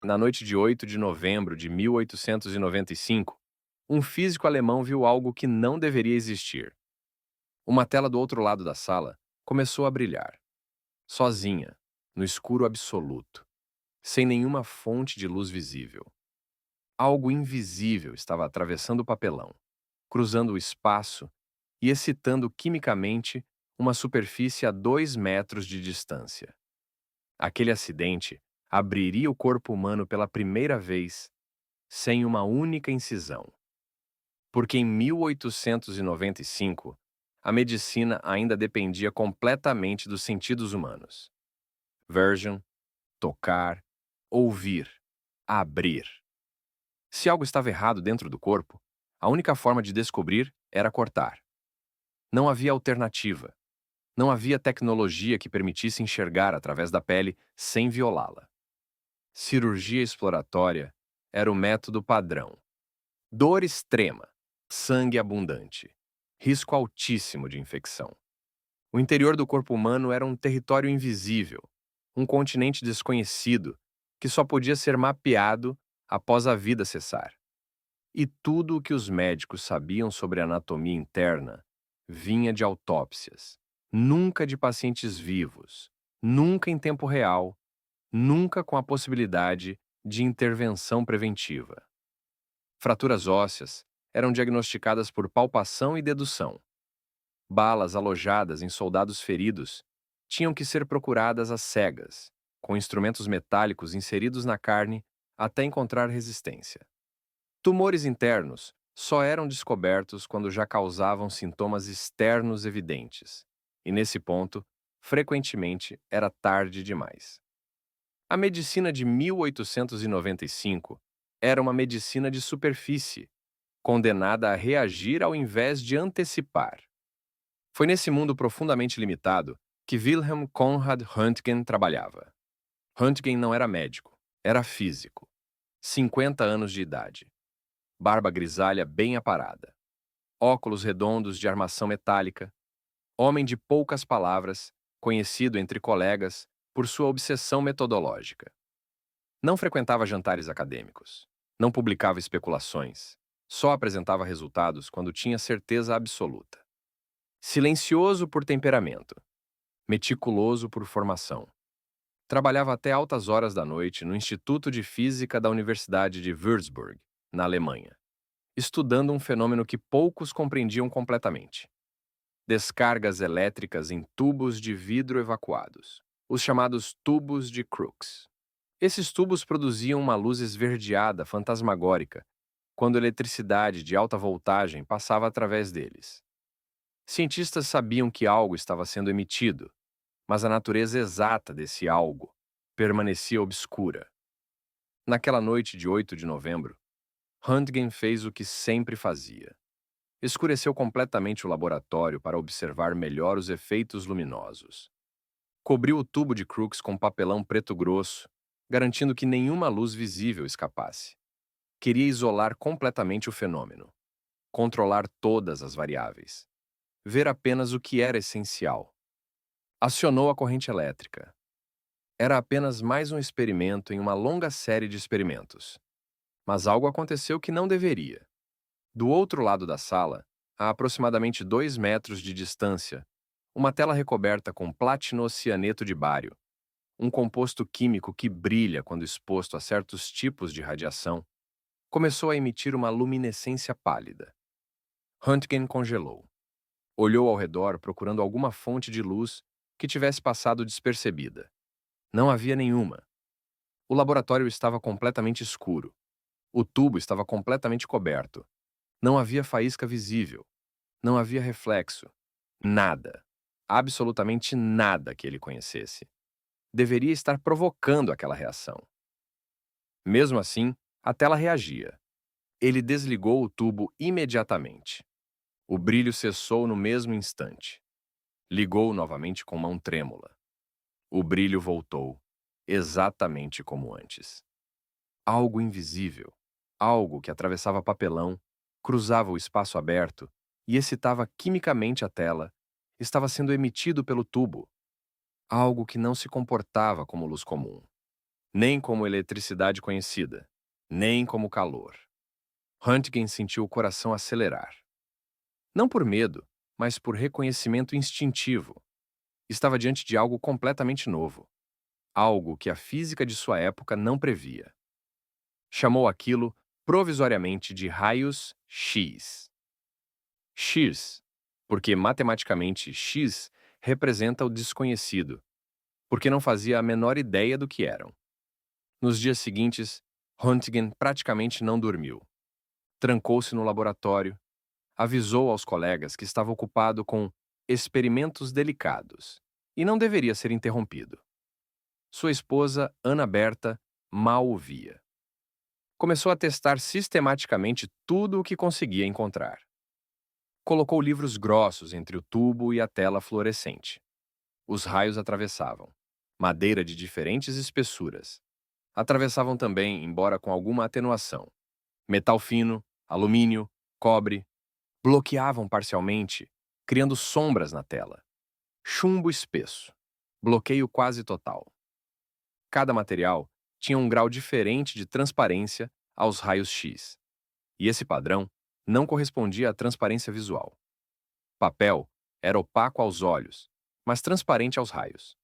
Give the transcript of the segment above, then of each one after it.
Na noite de 8 de novembro de 1895, um físico alemão viu algo que não deveria existir. Uma tela do outro lado da sala começou a brilhar, sozinha, no escuro absoluto, sem nenhuma fonte de luz visível. Algo invisível estava atravessando o papelão, cruzando o espaço e excitando quimicamente uma superfície a 2 metros de distância. Aquele acidente abriria o corpo humano pela primeira vez sem uma única incisão. Porque em 1895, a medicina ainda dependia completamente dos sentidos humanos. Version, tocar, ouvir, abrir. Se algo estava errado dentro do corpo, a única forma de descobrir era cortar. Não havia alternativa. Não havia tecnologia que permitisse enxergar através da pele sem violá-la. Cirurgia exploratória era o método padrão. Dor extrema, sangue abundante, risco altíssimo de infecção. O interior do corpo humano era um território invisível, um continente desconhecido que só podia ser mapeado após a vida cessar. E tudo o que os médicos sabiam sobre anatomia interna vinha de autópsias, nunca de pacientes vivos, nunca em tempo real, nunca com a possibilidade de intervenção preventiva. Fraturas ósseas eram diagnosticadas por palpação e dedução. Balas alojadas em soldados feridos tinham que ser procuradas às cegas, com instrumentos metálicos inseridos na carne até encontrar resistência. Tumores internos só eram descobertos quando já causavam sintomas externos evidentes, e nesse ponto, frequentemente era tarde demais. A medicina de 1895 era uma medicina de superfície, condenada a reagir ao invés de antecipar. Foi nesse mundo profundamente limitado que Wilhelm Conrad Röntgen trabalhava. Röntgen não era médico, era físico. 50 anos de idade. Barba grisalha bem aparada. Óculos redondos de armação metálica. Homem de poucas palavras, conhecido entre colegas por sua obsessão metodológica. Não frequentava jantares acadêmicos. Não publicava especulações. Só apresentava resultados quando tinha certeza absoluta. Silencioso por temperamento. Meticuloso por formação. Trabalhava até altas horas da noite no Instituto de Física da Universidade de Würzburg, na Alemanha, estudando um fenômeno que poucos compreendiam completamente: descargas elétricas em tubos de vidro evacuados, os chamados tubos de Crookes. Esses tubos produziam uma luz esverdeada fantasmagórica quando eletricidade de alta voltagem passava através deles. Cientistas sabiam que algo estava sendo emitido, mas a natureza exata desse algo permanecia obscura. Naquela noite de 8 de novembro, Röntgen fez o que sempre fazia. Escureceu completamente o laboratório para observar melhor os efeitos luminosos. Cobriu o tubo de Crookes com papelão preto grosso, garantindo que nenhuma luz visível escapasse. Queria isolar completamente o fenômeno, controlar todas as variáveis, ver apenas o que era essencial. Acionou a corrente elétrica. Era apenas mais um experimento em uma longa série de experimentos. Mas algo aconteceu que não deveria. Do outro lado da sala, a aproximadamente 2 metros de distância, uma tela recoberta com platinocianeto de bário, um composto químico que brilha quando exposto a certos tipos de radiação, começou a emitir uma luminescência pálida. Röntgen congelou. Olhou ao redor procurando alguma fonte de luz que tivesse passado despercebida. Não havia nenhuma. O laboratório estava completamente escuro. O tubo estava completamente coberto. Não havia faísca visível. Não havia reflexo. Nada. Absolutamente nada que ele conhecesse. Deveria estar provocando aquela reação. Mesmo assim, a tela reagia. Ele desligou o tubo imediatamente. O brilho cessou no mesmo instante. Ligou novamente com mão trêmula. O brilho voltou, exatamente como antes. Algo invisível, algo que atravessava papelão, cruzava o espaço aberto e excitava quimicamente a tela, estava sendo emitido pelo tubo. Algo que não se comportava como luz comum. nem como eletricidade conhecida, nem como calor. Röntgen sentiu o coração acelerar. Não por medo, mas por reconhecimento instintivo. Estava diante de algo completamente novo, algo que a física de sua época não previa. Chamou aquilo, provisoriamente, de raios X. X, porque matematicamente X representa o desconhecido, porque não fazia a menor ideia do que eram. Nos dias seguintes, Röntgen praticamente não dormiu. Trancou-se no laboratório, avisou aos colegas que estava ocupado com experimentos delicados e não deveria ser interrompido. Sua esposa, Ana Berta, mal o via. Começou a testar sistematicamente tudo o que conseguia encontrar. Colocou livros grossos entre o tubo e a tela fluorescente. Os raios atravessavam. Madeira de diferentes espessuras. Atravessavam também, embora com alguma atenuação. Metal fino, alumínio, cobre. Bloqueavam parcialmente, criando sombras na tela. Chumbo espesso. Bloqueio quase total. Cada material tinha um grau diferente de transparência aos raios X. E esse padrão não correspondia à transparência visual. Papel era opaco aos olhos, mas transparente aos raios.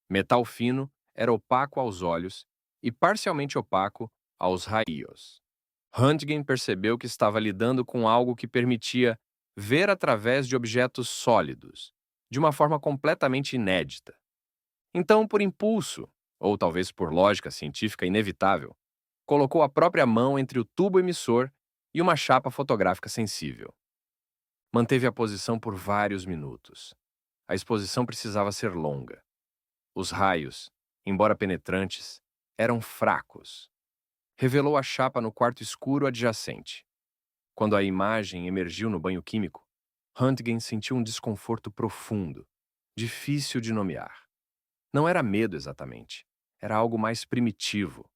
Metal fino era opaco aos olhos e parcialmente opaco aos raios. Röntgen percebeu que estava lidando com algo que permitia ver através de objetos sólidos, de uma forma completamente inédita. Então, por impulso, ou talvez por lógica científica inevitável, colocou a própria mão entre o tubo emissor e uma chapa fotográfica sensível. Manteve a posição por vários minutos. A exposição precisava ser longa. Os raios, embora penetrantes, eram fracos. Revelou a chapa no quarto escuro adjacente. Quando a imagem emergiu no banho químico, Röntgen sentiu um desconforto profundo, difícil de nomear. Não era medo exatamente, era algo mais primitivo,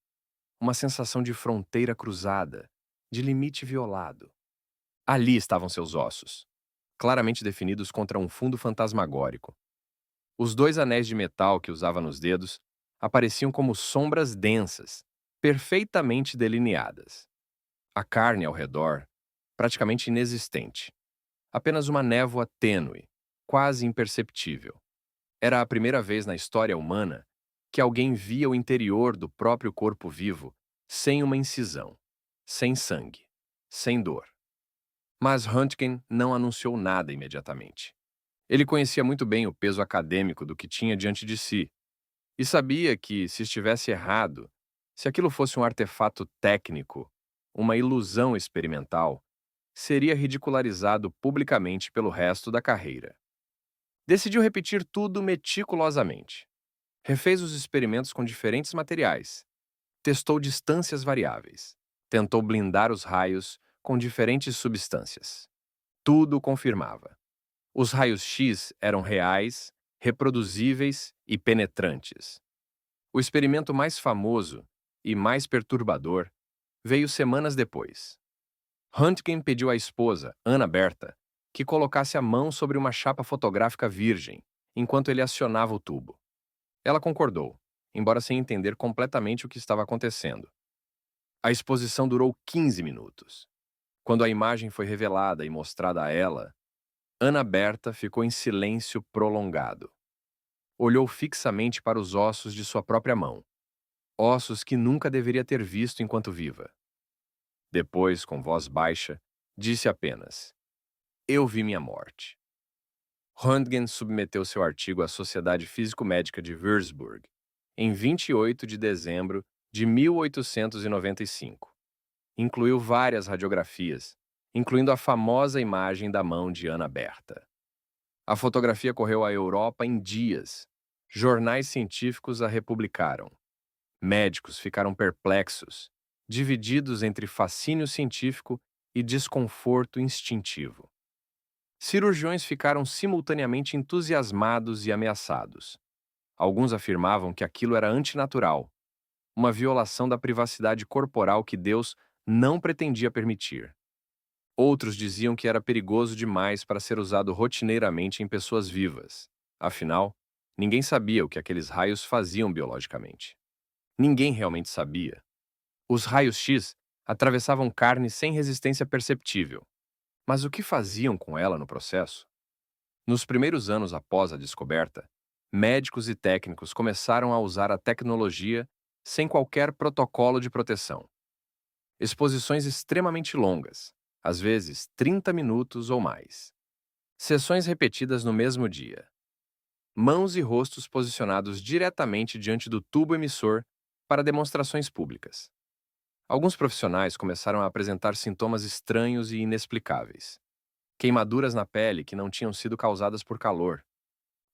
uma sensação de fronteira cruzada, de limite violado. Ali estavam seus ossos, claramente definidos contra um fundo fantasmagórico. Os 2 anéis de metal que usava nos dedos apareciam como sombras densas, perfeitamente delineadas. A carne ao redor, praticamente inexistente. Apenas uma névoa tênue, quase imperceptível. Era a primeira vez na história humana que alguém via o interior do próprio corpo vivo sem uma incisão, sem sangue, sem dor. Mas Röntgen não anunciou nada imediatamente. Ele conhecia muito bem o peso acadêmico do que tinha diante de si e sabia que, se estivesse errado, se aquilo fosse um artefato técnico, uma ilusão experimental, seria ridicularizado publicamente pelo resto da carreira. Decidiu repetir tudo meticulosamente. Refez os experimentos com diferentes materiais. Testou distâncias variáveis. Tentou blindar os raios com diferentes substâncias. Tudo confirmava. Os raios X eram reais, reproduzíveis e penetrantes. O experimento mais famoso e mais perturbador veio semanas depois. Röntgen pediu à esposa, Ana Berta, que colocasse a mão sobre uma chapa fotográfica virgem, enquanto ele acionava o tubo. Ela concordou, embora sem entender completamente o que estava acontecendo. A exposição durou 15 minutos. Quando a imagem foi revelada e mostrada a ela, Ana Berta ficou em silêncio prolongado. Olhou fixamente para os ossos de sua própria mão, ossos que nunca deveria ter visto enquanto viva. Depois, com voz baixa, disse apenas: "Eu vi minha morte." Röntgen submeteu seu artigo à Sociedade Físico-Médica de Würzburg em 28 de dezembro de 1895. Incluiu várias radiografias, incluindo a famosa imagem da mão de Ana Berta. A fotografia correu a Europa em dias. Jornais científicos a republicaram. Médicos ficaram perplexos, divididos entre fascínio científico e desconforto instintivo. Cirurgiões ficaram simultaneamente entusiasmados e ameaçados. Alguns afirmavam que aquilo era antinatural, uma violação da privacidade corporal que Deus não pretendia permitir. Outros diziam que era perigoso demais para ser usado rotineiramente em pessoas vivas. Afinal, ninguém sabia o que aqueles raios faziam biologicamente. Ninguém realmente sabia. Os raios-x atravessavam carne sem resistência perceptível. Mas o que faziam com ela no processo? Nos primeiros anos após a descoberta, médicos e técnicos começaram a usar a tecnologia sem qualquer protocolo de proteção. Exposições extremamente longas, às vezes 30 minutos ou mais. Sessões repetidas no mesmo dia. Mãos e rostos posicionados diretamente diante do tubo emissor para demonstrações públicas. Alguns profissionais começaram a apresentar sintomas estranhos e inexplicáveis. Queimaduras na pele que não tinham sido causadas por calor,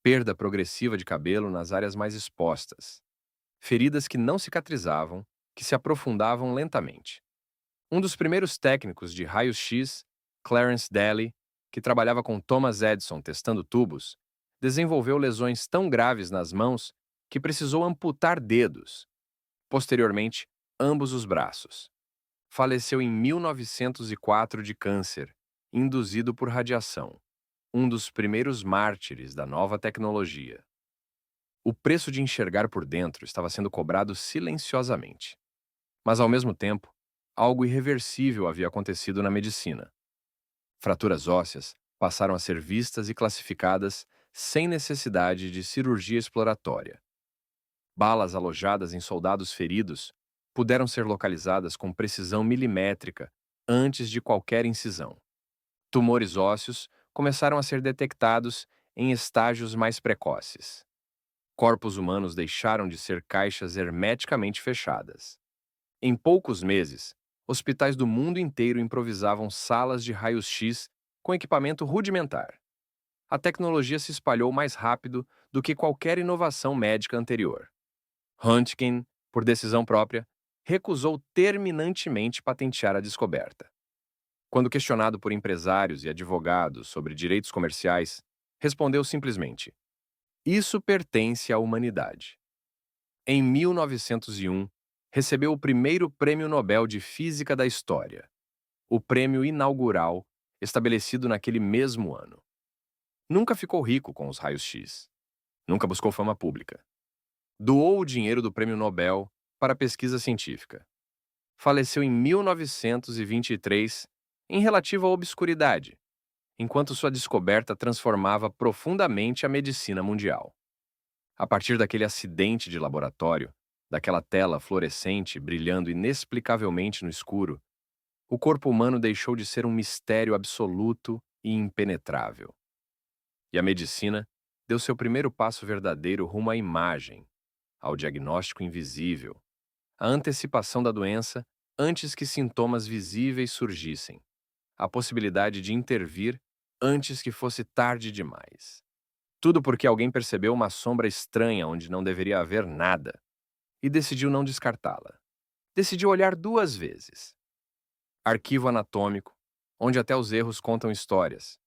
perda progressiva de cabelo nas áreas mais expostas, feridas que não cicatrizavam, que se aprofundavam lentamente. Um dos primeiros técnicos de raios-x, Clarence Daly, que trabalhava com Thomas Edison testando tubos, desenvolveu lesões tão graves nas mãos que precisou amputar dedos. Posteriormente, ambos os braços. Faleceu em 1904 de câncer, induzido por radiação, um dos primeiros mártires da nova tecnologia. O preço de enxergar por dentro estava sendo cobrado silenciosamente. Mas, ao mesmo tempo, algo irreversível havia acontecido na medicina. Fraturas ósseas passaram a ser vistas e classificadas sem necessidade de cirurgia exploratória. Balas alojadas em soldados feridos puderam ser localizadas com precisão milimétrica antes de qualquer incisão. Tumores ósseos começaram a ser detectados em estágios mais precoces. Corpos humanos deixaram de ser caixas hermeticamente fechadas. Em poucos meses, hospitais do mundo inteiro improvisavam salas de raios-x com equipamento rudimentar. A tecnologia se espalhou mais rápido do que qualquer inovação médica anterior. Röntgen, por decisão própria, recusou terminantemente patentear a descoberta. Quando questionado por empresários e advogados sobre direitos comerciais, respondeu simplesmente: "Isso pertence à humanidade." Em 1901, recebeu o primeiro Prêmio Nobel de Física da história, o prêmio inaugural, estabelecido naquele mesmo ano. Nunca ficou rico com os raios-x. Nunca buscou fama pública. Doou o dinheiro do Prêmio Nobel para pesquisa científica. Faleceu em 1923, em relativa obscuridade, enquanto sua descoberta transformava profundamente a medicina mundial. A partir daquele acidente de laboratório, daquela tela fluorescente brilhando inexplicavelmente no escuro, o corpo humano deixou de ser um mistério absoluto e impenetrável. E a medicina deu seu primeiro passo verdadeiro rumo à imagem, ao diagnóstico invisível, à antecipação da doença antes que sintomas visíveis surgissem, à possibilidade de intervir antes que fosse tarde demais. Tudo porque alguém percebeu uma sombra estranha onde não deveria haver nada e decidiu não descartá-la. Decidiu olhar duas vezes. Arquivo anatômico, onde até os erros contam histórias.